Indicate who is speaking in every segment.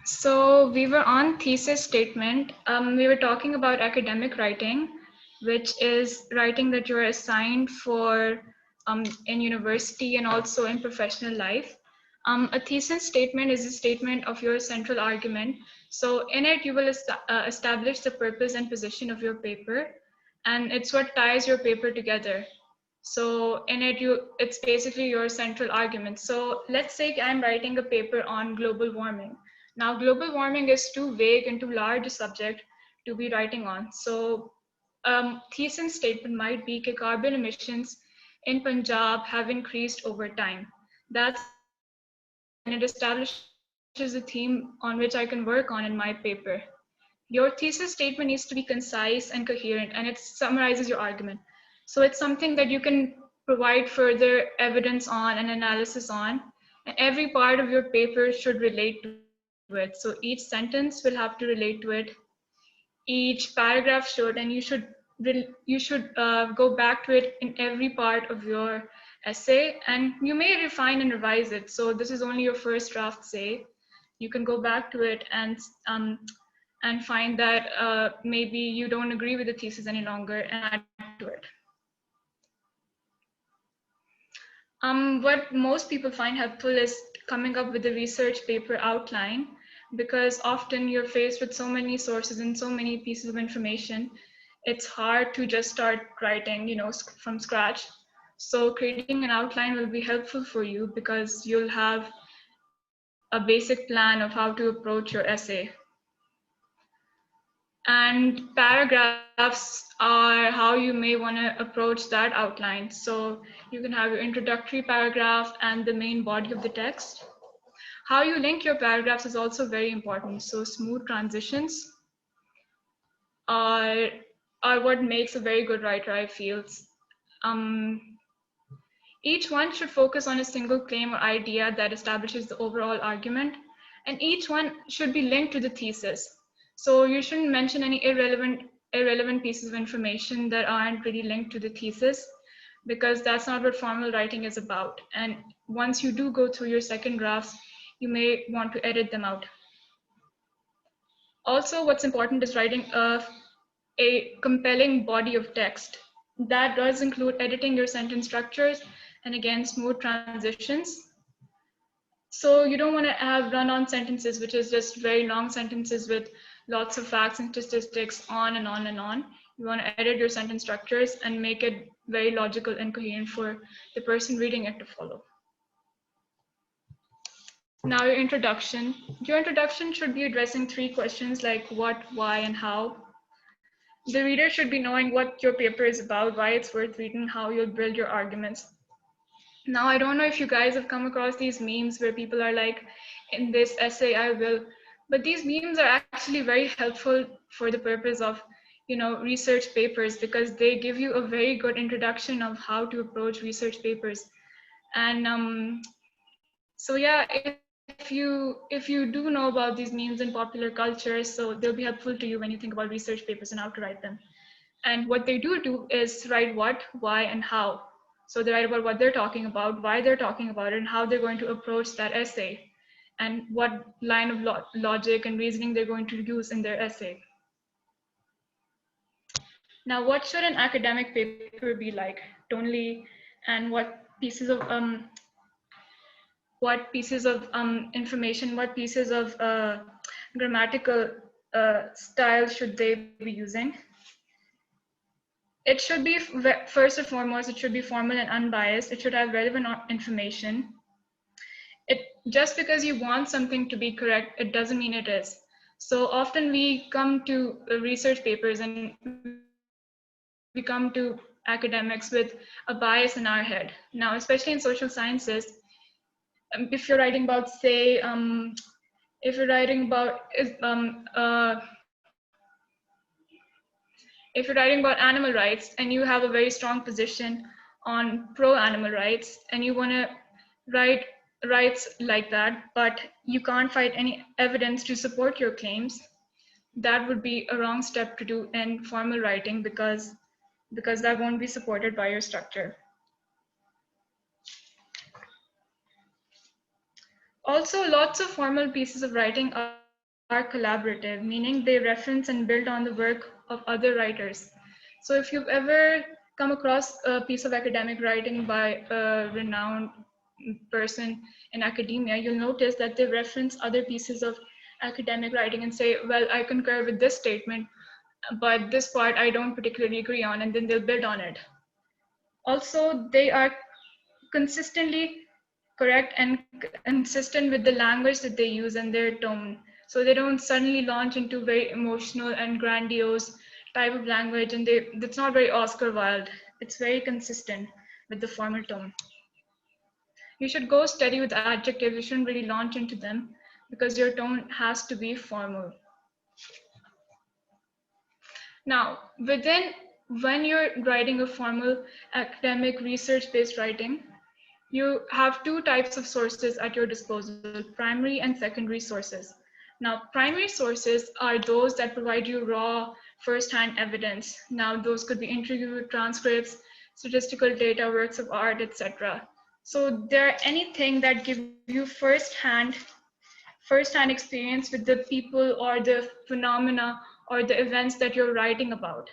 Speaker 1: So we were on thesis statement. We were talking about academic writing, which is writing that you're assigned for in university and also in professional life. A thesis statement is a statement of your central argument. So in it, you will establish the purpose and position of your paper, and it's what ties your paper together. So in it, it's basically your central argument. So let's say I'm writing a paper on global warming. Now, global warming is too vague and too large a subject to be writing on. So thesis statement might be that carbon emissions in Punjab have increased over time. That's my thesis statement, and it establishes a theme on which I can work on in my paper. Your thesis statement needs to be concise and coherent, and it summarizes your argument. So it's something that you can provide further evidence on and analysis on, and every part of your paper should relate to it. So each sentence will have to relate to it, each paragraph should, and you should go back to it in every part of your essay, and you may refine and revise it. So this is only your first draft, say. You can go back to it and find that maybe you don't agree with the thesis any longer and add to it. What most people find helpful is coming up with a research paper outline, because often you're faced with so many sources and so many pieces of information. It's hard to just start writing, from scratch. So creating an outline will be helpful for you because you'll have a basic plan of how to approach your essay. And paragraphs are how you may want to approach that outline. So you can have your introductory paragraph and the main body of the text. How you link your paragraphs is also very important. So smooth transitions are, are what makes a very good writer, I feel. Um, each one should focus on a single claim or idea that establishes the overall argument, and each one should be linked to the thesis. So you shouldn't mention any irrelevant pieces of information that aren't really linked to the thesis, because that's not what formal writing is about. And once you do go through your second drafts, you may want to edit them out. Also, what's important is writing a compelling body of text. That does include editing your sentence structures and, again, smooth transitions. So you don't want to have run-on sentences, which is just very long sentences with lots of facts and statistics on and on and on. You want to edit your sentence structures and make it very logical and coherent for the person reading it to follow. Now, your introduction. Your introduction should be addressing three questions like what, why, and how. The reader should be knowing what your paper is about, why it's worth reading, how you'll build your arguments. Now, I don't know if you guys have come across these memes where people are like, in this essay, I will. But these memes are actually very helpful for the purpose of, research papers, because they give you a very good introduction of how to approach research papers. And so yeah, if you do know about these memes in popular culture, so they'll be helpful to you when you think about research papers and how to write them. And what they do is write what, why, and how. So they write about what they're talking about, why they're talking about it, and how they're going to approach that essay, and what line of logic and reasoning they're going to use in their essay. Now, what should an academic paper be like? Tonally, and what pieces of information, what pieces of grammatical style should they be using? It should be, first and foremost, it should be formal and unbiased. It should have relevant information. Just because you want something to be correct, it doesn't mean it is. So often we come to research papers and we come to academics with a bias in our head. Now, especially in social sciences, if you're writing about, say, if you're writing about if you're writing about animal rights and you have a very strong position on pro animal rights and you want to write rights like that, but you can't find any evidence to support your claims, that would be a wrong step to do in formal writing, because that won't be supported by your structure. Also, lots of formal pieces of writing are are collaborative, meaning they reference and build on the work of other writers. So if you've ever come across a piece of academic writing by a renowned person in academia, you'll notice that they reference other pieces of academic writing and say, well, I concur with this statement, but this part I don't particularly agree on, and then they'll build on it. Also, they are consistently correct and consistent with the language that they use and their tone. So they don't suddenly launch into very emotional and grandiose type of language, and it's not very Oscar Wilde. It's very consistent with the formal tone. You should go steady with adjectives. You shouldn't really launch into them because your tone has to be formal. Now, when you're writing a formal academic research-based writing, you have two types of sources at your disposal, primary and secondary sources. Now, primary sources are those that provide you raw, first-hand evidence. Now, those could be interview transcripts, statistical data, works of art, etc. So they're anything that give you first-hand experience with the people or the phenomena or the events that you're writing about.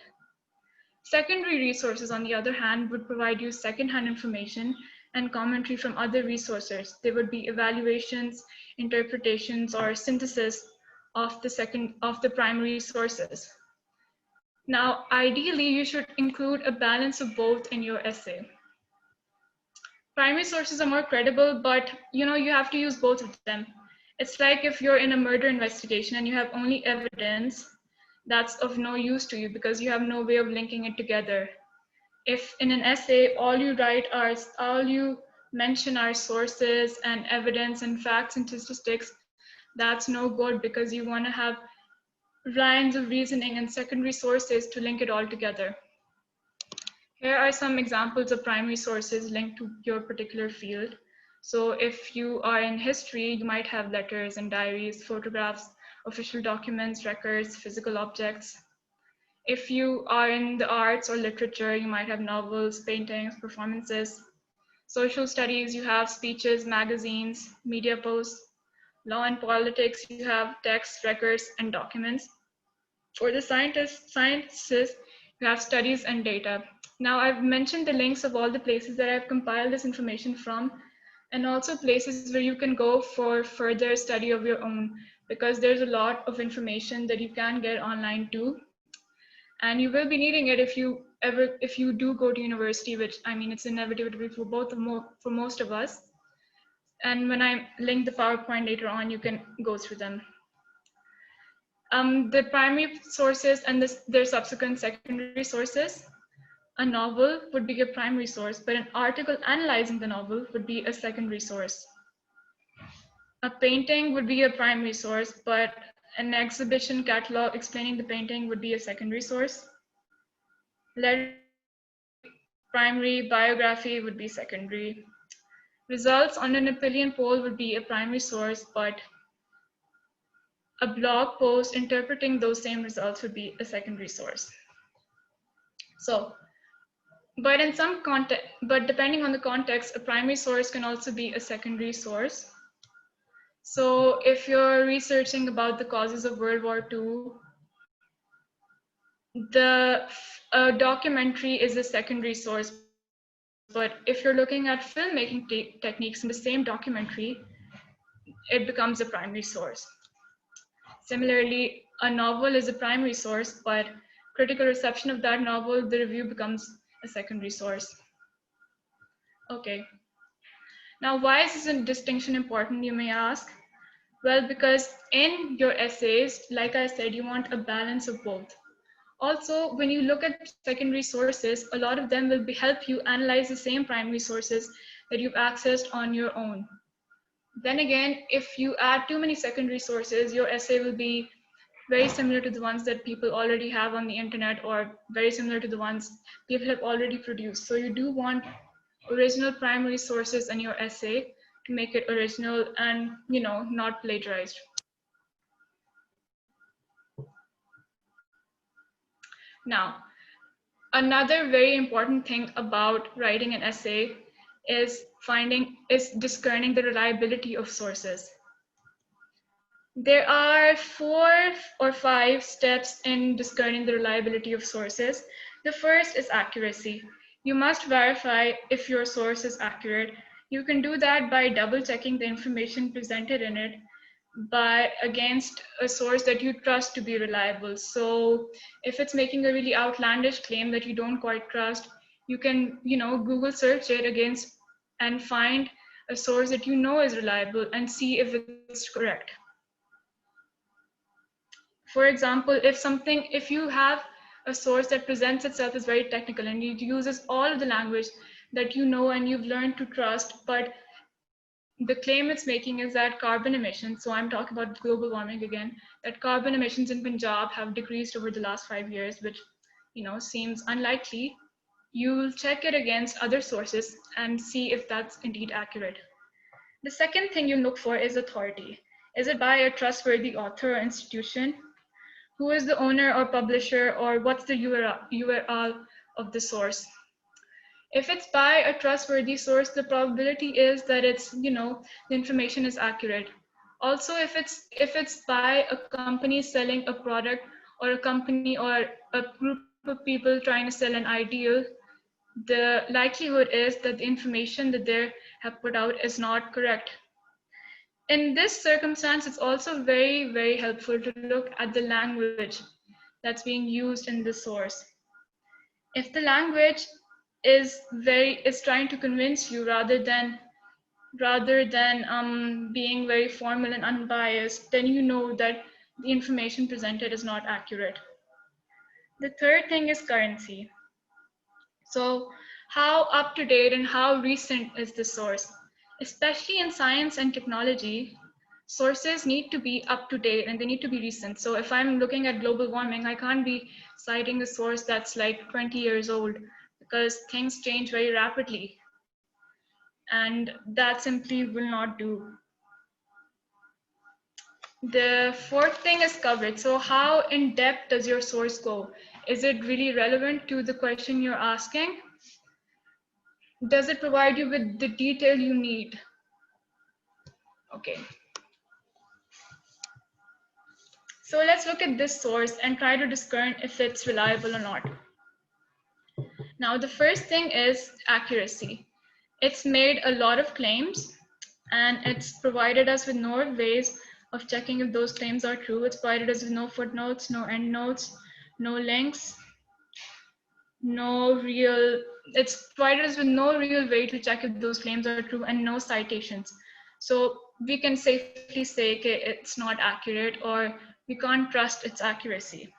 Speaker 1: Secondary resources, on the other hand, would provide you second-hand information and commentary from other resources. They would be evaluations, interpretations, or synthesis of the primary sources. Now, ideally, you should include a balance of both in your essay. Primary sources are more credible, but you have to use both of them. It's like if you're in a murder investigation and you have only evidence, that's of no use to you because you have no way of linking it together. If in an essay all you mention are sources and evidence and facts and statistics, that's no good because you want to have lines of reasoning and secondary sources to link it all together. Here are some examples of primary sources linked to your particular field. So if you are in history, you might have letters and diaries, photographs, official documents, records, physical objects. If you are in the arts or literature, you might have novels, paintings, performances. Social studies, you have speeches, magazines, media posts. Law and politics, you have texts, records, and documents. For the sciences, you have studies and data. Now, I've mentioned the links of all the places that I've compiled this information from, and also places where you can go for further study of your own, because there's a lot of information that you can get online too. And you will be needing it if you do go to university, which I mean, it's inevitable for most of us. And when I link the PowerPoint later on, you can go through them. The primary sources and their subsequent secondary sources. A novel would be a primary source, but an article analyzing the novel would be a secondary source. A painting would be a primary source, but an exhibition catalog explaining the painting would be a secondary source. Letter would be primary, biography would be secondary. Results on an opinion poll would be a primary source, but a blog post interpreting those same results would be a secondary source. So, but depending on the context, a primary source can also be a secondary source. So if you're researching about the causes of World War II, the documentary is a secondary source. But if you're looking at filmmaking techniques in the same documentary, it becomes a primary source. Similarly, a novel is a primary source, but critical reception of that novel, the review becomes a secondary source. Okay. Now, why is this distinction important, you may ask? Well, because in your essays, like I said, you want a balance of both. Also, when you look at secondary sources, a lot of them will help you analyze the same primary sources that you've accessed on your own. Then again, if you add too many secondary sources, your essay will be very similar to the ones that people already have on the internet, or very similar to the ones people have already produced. So you do want original primary sources in your essay to make it original and, not plagiarized. Now, another very important thing about writing an essay is discerning the reliability of sources. There are 4 or 5 steps in discerning the reliability of sources. The first is accuracy. You must verify if your source is accurate. You can do that by double checking the information presented in it by against a source that you trust to be reliable. So if it's making a really outlandish claim that you don't quite trust, you can, Google search it against and find a source that you know is reliable and see if it's correct. For example, if you have a source that presents itself as very technical and it uses all of the language that you know and you've learned to trust, but the claim it's making is that carbon emissions, so I'm talking about global warming again, that carbon emissions in Punjab have decreased over the last 5 years, which seems unlikely. You'll check it against other sources and see if that's indeed accurate. The second thing you look for is authority. Is it by a trustworthy author or institution? Who is the owner or publisher, or what's the URL of the source? If it's by a trustworthy source, the probability is that the information is accurate. Also, if it's by a company selling a product, or a company or a group of people trying to sell an ideal, the likelihood is that the information that they have put out is not correct. In this circumstance, it's also very, very helpful to look at the language that's being used in the source. If the language is trying to convince you rather than being very formal and unbiased, then you know that the information presented is not accurate. The third thing is currency. So, how up to date and how recent is the source? Especially in science and technology, sources need to be up to date and they need to be recent. So, if I'm looking at global warming, I can't be citing a source that's like 20 years old because things change very rapidly. And that simply will not do. The fourth thing is coverage. So, how in depth does your source go? Is it really relevant to the question you're asking? Does it provide you with the detail you need? Okay. So let's look at this source and try to discern if it's reliable or not. Now, the first thing is accuracy. It's made a lot of claims and it's provided us with no ways of checking if those claims are true. It's provided us with no footnotes, no endnotes, no links, no real, it's provided us with no real way to check if those claims are true and no citations. So we can safely say, okay, it's not accurate or we can't trust its accuracy.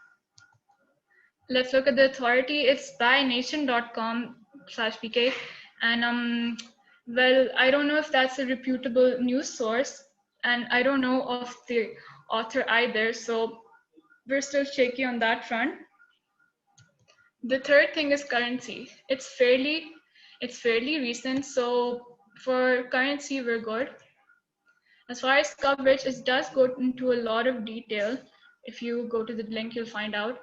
Speaker 1: Let's look at the authority. It's by nation.com/pk. And well, I don't know if that's a reputable news source and I don't know of the author either. So we're still shaky on that front. The third thing is currency. It's fairly recent, so for currency we're good. As far as coverage, it does go into a lot of detail. If you go to the link, you'll find out.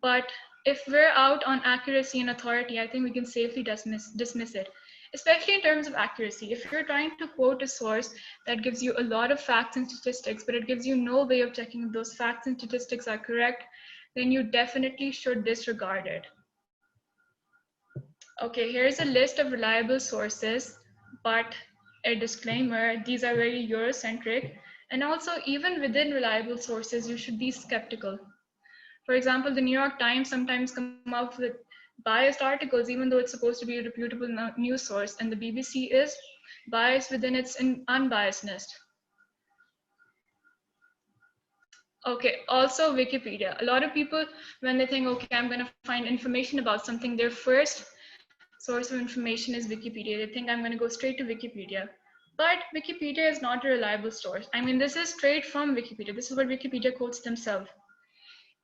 Speaker 1: But if we're out on accuracy and authority, I think we can safely dismiss it, especially in terms of accuracy. If you're trying to quote a source that gives you a lot of facts and statistics, but it gives you no way of checking if those facts and statistics are correct, then you definitely should disregard it. Okay, here's a list of reliable sources, but a disclaimer, these are very Eurocentric. And also, even within reliable sources, you should be skeptical. For example, the New York Times sometimes come out with biased articles, even though it's supposed to be a reputable news source, and the BBC is biased within its unbiasedness. Okay, also Wikipedia. A lot of people, when they think, okay, I'm going to find information about something, their first source of information is Wikipedia. They think I'm going to go straight to Wikipedia. But Wikipedia is not a reliable source. I mean, this is straight from Wikipedia. This is what Wikipedia quotes themselves.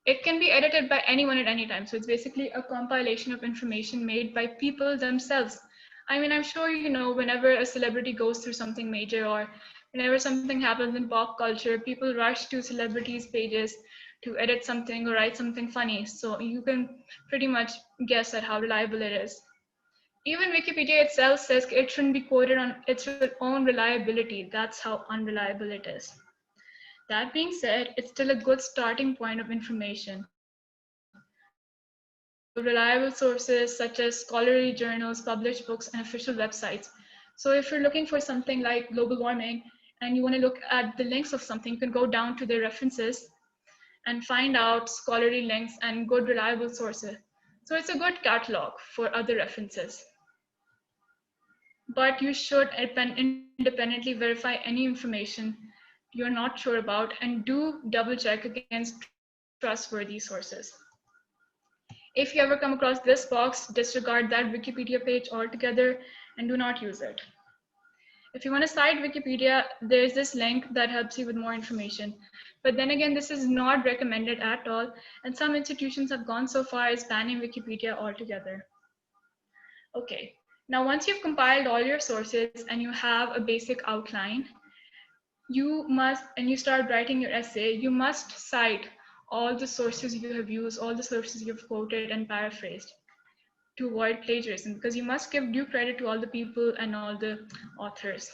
Speaker 1: It can be edited by anyone at any time. So it's basically a compilation of information made by people themselves. I mean, I'm sure you know whenever a celebrity goes through something major or whenever something happens in pop culture, people rush to celebrities' pages to edit something or write something funny. So you can pretty much guess at how reliable it is. Even Wikipedia itself says it shouldn't be quoted on its own reliability. That's how unreliable it is. That being said, it's still a good starting point of information. So reliable sources such as scholarly journals, published books, and official websites. So if you're looking for something like global warming and you want to look at the links of something, you can go down to their references and find out scholarly links and good reliable sources. So it's a good catalog for other references. But you should independently verify any information you're not sure about and do double check against trustworthy sources. If you ever come across this box, disregard that Wikipedia page altogether and do not use it. If you want to cite Wikipedia, there's this link that helps you with more information. But then again, this is not recommended at all, and some institutions have gone so far as banning Wikipedia altogether. Okay, now once you've compiled all your sources and you have a basic outline, and you start writing your essay, you must cite all the sources you have used, all the sources you've quoted and paraphrased to avoid plagiarism, because you must give due credit to all the people and all the authors.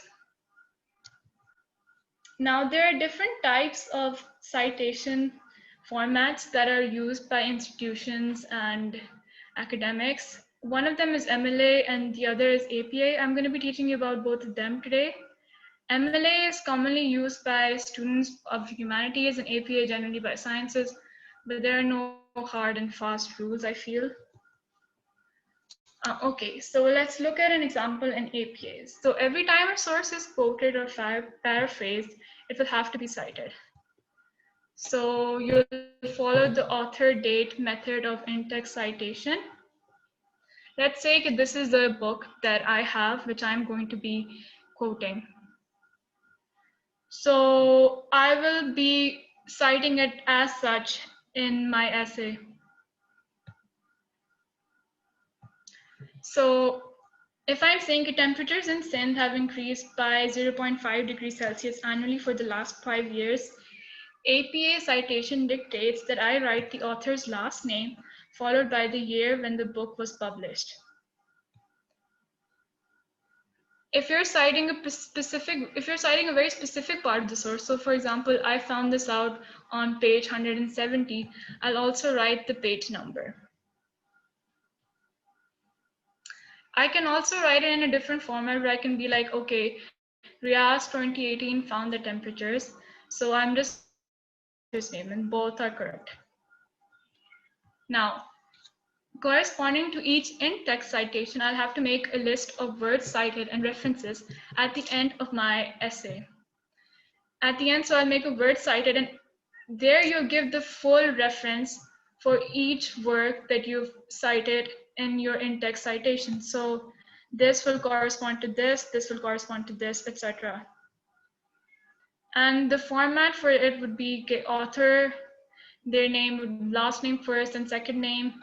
Speaker 1: Now, there are different types of citation formats that are used by institutions and academics. One of them is MLA and the other is APA. I'm going to be teaching you about both of them today. MLA is commonly used by students of humanities and APA generally by sciences, but there are no hard and fast rules, I feel. Okay, so let's look at an example in APAs. So every time a source is quoted or paraphrased, it will have to be cited. So you'll follow the author date method of in-text citation. Let's say this is the book that I have, which I'm going to be quoting. So I will be citing it as such in my essay. So if I'm saying temperatures in Sindh have increased by 0.5 degrees Celsius annually for the last 5 years, APA citation dictates that I write the author's last name followed by the year when the book was published. If you're citing a very specific part of the source, so for example, I found this out on page 170, I'll also write the page number. I can also write it in a different format where I can be like, okay, Riaz 2018 found the temperatures. So I'm just writing the author's name and both are correct. Now, corresponding to each in-text citation, I'll have to make a list of words cited and references at the end of my essay. At the end, so I'll make a word cited and there you'll give the full reference for each work that you've cited in your in-text citation. So this will correspond to this will correspond to this, etc. And the format for it would be author, their name, last name first and second name,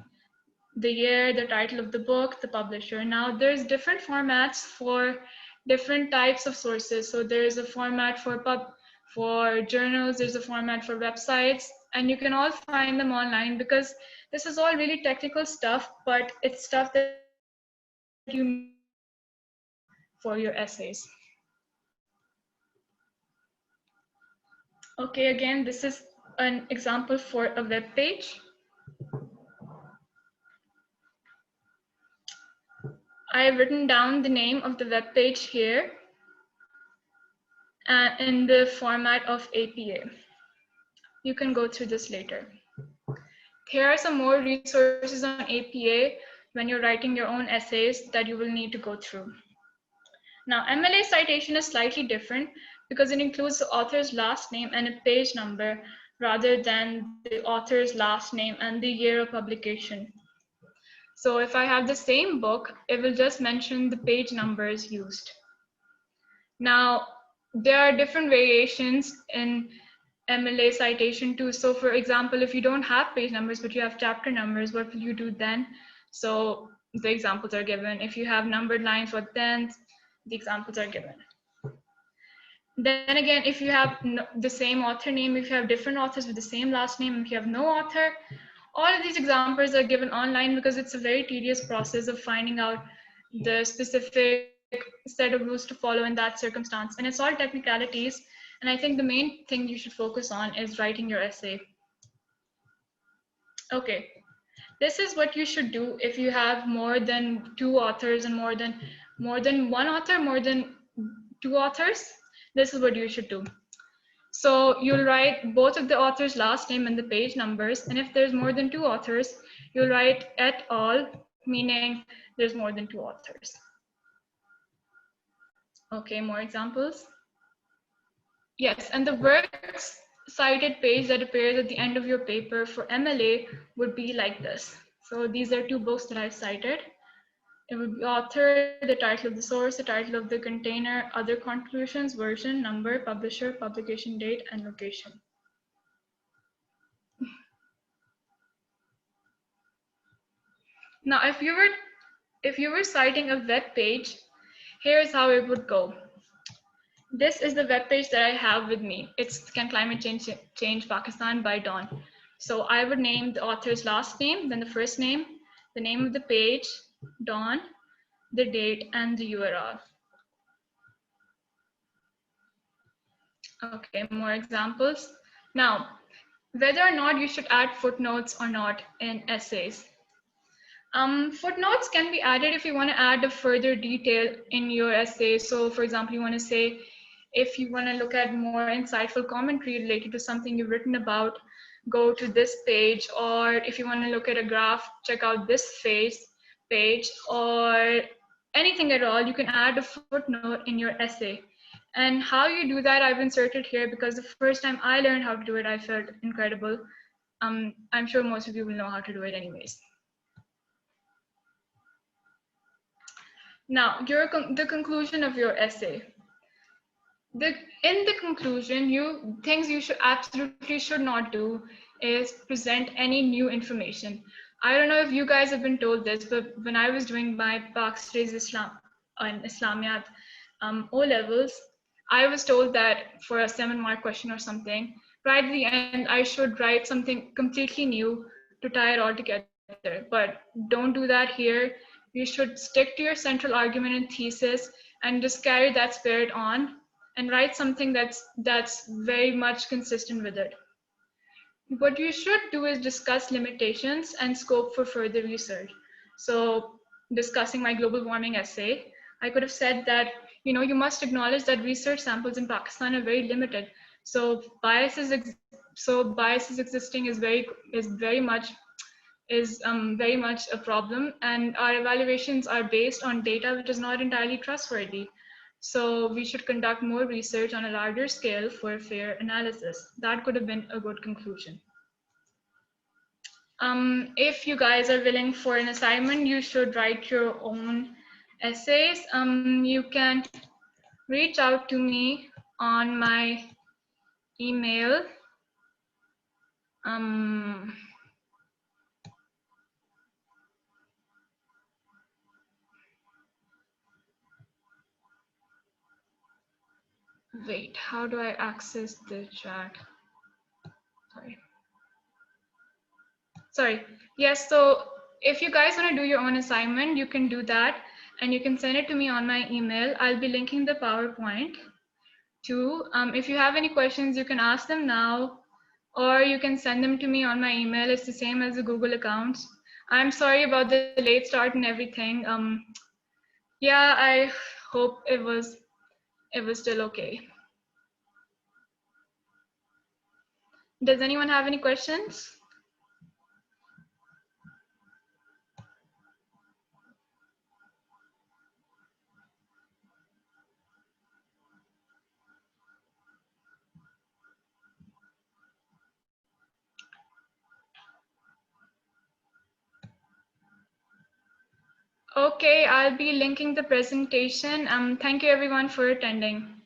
Speaker 1: the year, the title of the book, the publisher. Now there's different formats for different types of sources. So there's a format for journals, there's a format for websites, and you can all find them online because this is all really technical stuff, but it's stuff that you need for your essays. Okay, again, this is an example for a web page. I have written down the name of the web page here in the format of APA. You can go through this later. Here are some more resources on APA when you're writing your own essays that you will need to go through. Now, MLA citation is slightly different because it includes the author's last name and a page number rather than the author's last name and the year of publication. So if I have the same book, it will just mention the page numbers used. Now, there are different variations in MLA citation too. So for example, if you don't have page numbers, but you have chapter numbers, what will you do then? So the examples are given. If you have numbered lines, what then? The examples are given. Then again, if you have the same author name, if you have different authors with the same last name, if you have no author, all of these examples are given online because it's a very tedious process of finding out the specific set of rules to follow in that circumstance. And it's all technicalities And I think the main thing you should focus on is writing your essay. Okay, this is what you should do if you have more than two authors and more than one author, more than two authors. This is what you should do. So you'll write both of the author's last name and the page numbers. And if there's more than two authors, you'll write et al, meaning there's more than two authors. Okay, more examples. Yes, and the works cited page that appears at the end of your paper for MLA would be like this. So these are two books that I've cited. It would be author, the title of the source, the title of the container, other conclusions, version, number, publisher, publication date, and location. Now, if you were citing a web page, here's how it would go. This is the web page that I have with me. It's Can Climate Change Pakistan by Dawn. So I would name the author's last name, then the first name, the name of the page, Dawn, the date, and the URL. Okay, more examples. Now, whether or not you should add footnotes or not in essays. Footnotes can be added if you want to add a further detail in your essay. So for example, you want to say, if you want to look at more insightful commentary related to something you've written about, go to this page. Or if you want to look at a graph, check out this page, or anything at all, you can add a footnote in your essay. And how you do that, I've inserted here because the first time I learned how to do it, I felt incredible. I'm sure most of you will know how to do it anyways. Now, the conclusion of your essay. In the conclusion, things you absolutely should not do is present any new information. I don't know if you guys have been told this, but when I was doing my Pak Studies Islam and Islamiyat O levels, I was told that for a 7-mark question or something, right at the end, I should write something completely new to tie it all together. But don't do that here. You should stick to your central argument and thesis and just carry that spirit on and write something that's very much consistent with it. What you should do is discuss limitations and scope for further research. So discussing my global warming essay, I could have said that, you must acknowledge that research samples in Pakistan are very limited. So biases existing is very much a problem, and our evaluations are based on data which is not entirely trustworthy. So we should conduct more research on a larger scale for a fair analysis. That could have been a good conclusion. If you guys are willing for an assignment, you should write your own essays. You can reach out to me on my email. Wait, how do I access the chat? Sorry. Yes, so if you guys want to do your own assignment, you can do that and you can send it to me on my email. I'll be linking the PowerPoint too. If you have any questions, you can ask them now, or you can send them to me on my email. It's the same as the Google accounts. I'm sorry about the late start and everything. Yeah, I hope it was still okay. Does anyone have any questions? Okay, I'll be linking the presentation. Thank you everyone for attending.